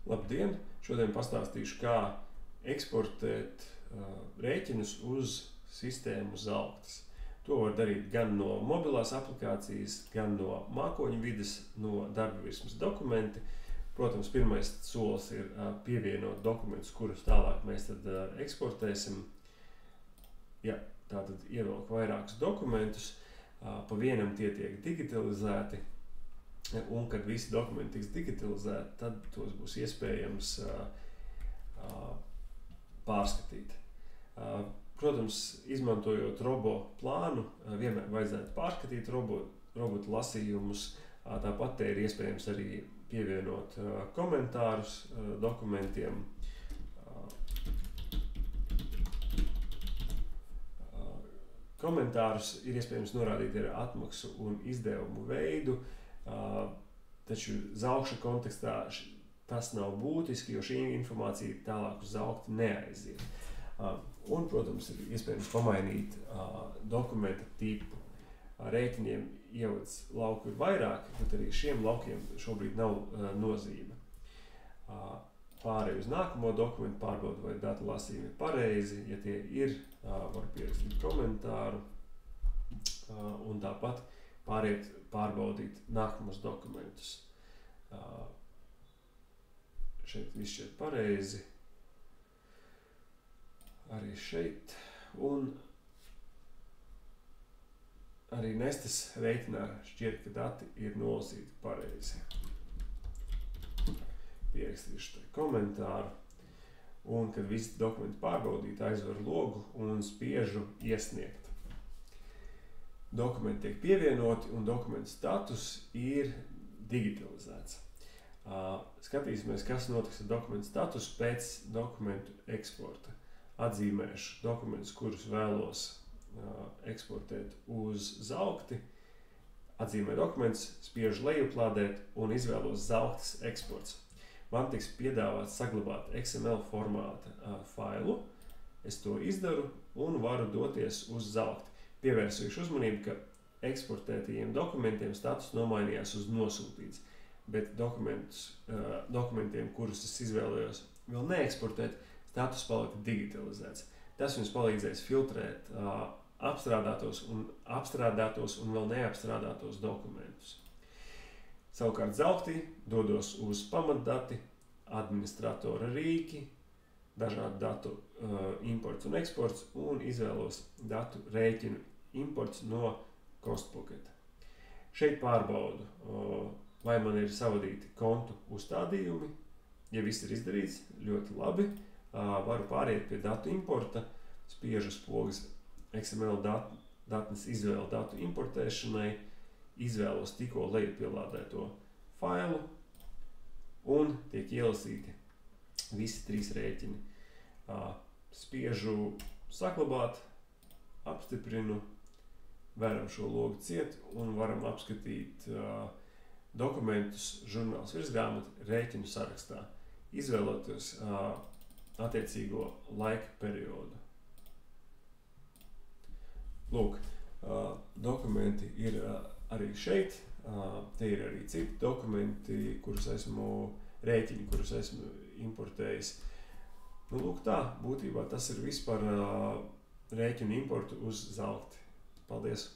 Labdien! Šodien pastāstīšu, kā eksportēt rēķinus uz sistēmu Zalktis. To var darīt gan no mobilās aplikācijas, gan no mākoņu vides, no darba virsmas dokumenti. Protams, pirmais solis ir pievienot dokumentus, kurus tālāk mēs tad eksportēsim. Ja, tātad ievelk vairākus dokumentus, pa vienam tie tiek digitalizēti. Un, kad visi dokumenti tiks digitalizēti, tad tos būs iespējams pārskatīt. Protams, izmantojot robo plānu, vienmēr vajadzētu pārskatīt robotu lasījumus. Tāpat te ir iespējams arī pievienot komentārus dokumentiem. Komentārus ir iespējams norādīt ar atmaksu un izdevumu veidu. Taču Zalkša kontekstā tas nav būtiski, jo šī informācija tālāk uz Zalkti neaiziet. Un, protams, ir iespējams pamainīt dokumenta tipu. Rēķiniem ievads lauku ir vairāk, bet arī šiem laukiem šobrīd nav nozīme. Pārēj uz nākamo dokumentu pārbaudu, vai datu lasījumi ir pareizi. Ja tie ir, var pierakstīt komentāru un tāpat pārbaudīt nākamos dokumentus. Šeit viss šķiet pareizi. Arī šeit. Un arī Nestes rēķinā šķiet, ka dati ir nolasīti pareizi. Pierakstīšu te komentāru. Un, kad visi dokumenti pārbaudīti, aizveru logu un spiežu iesniegt. Dokumenti tiek pievienoti un dokumentu status ir digitalizēts. Skatīsimies, kas notiks ar dokumentu status pēc dokumentu eksporta. Atzīmēšu dokumentus, kurus vēlos eksportēt uz Zalkti. Atzīmēju dokumentus, spiežu lejuplādēt un izvēlos Zalktis eksports. Man tiks piedāvāts saglabāt XML formāta failu. Es to izdaru un varu doties uz Zalkti. Pievērsīšu uzmanību, ka eksportētajiem dokumentiem status nomainījās uz nosūtīts, bet dokumentiem, kurus es izvēlējos vēl neeksportēt, status palika digitalizēts. Tas jums palīdzēs filtrēt apstrādātos un vēl neapstrādātos dokumentus. Savukārt Zalktī dodos uz pamatdati, administratora rīki, dažādu datu imports un eksports un izvēlos datu rēķinu imports no Costpocket. Šeit pārbaudu, vai man ir savadīti kontu uzstādījumi. Ja viss ir izdarīts, ļoti labi. Varu pāriet pie datu importa, spiežu spogas XML datnes izvēlu datu importēšanai, izvēlos tikko lejupielādēto failu un tiek ielasīti visi 3 rēķini. Spiežu saglabāt, apstiprinu, veram šo logu ciet un varam apskatīt dokumentus žurnāls virsgrāmatu rēķinu sarakstā, izvēloties attiecīgo laika periodu. Lūk, dokumenti ir arī šeit. Te ir arī citi dokumenti, rēķini, kurus esmu importējis. Lūk tā, būtībā tas ir viss par rēķinu importu uz Zalkti. Paldies!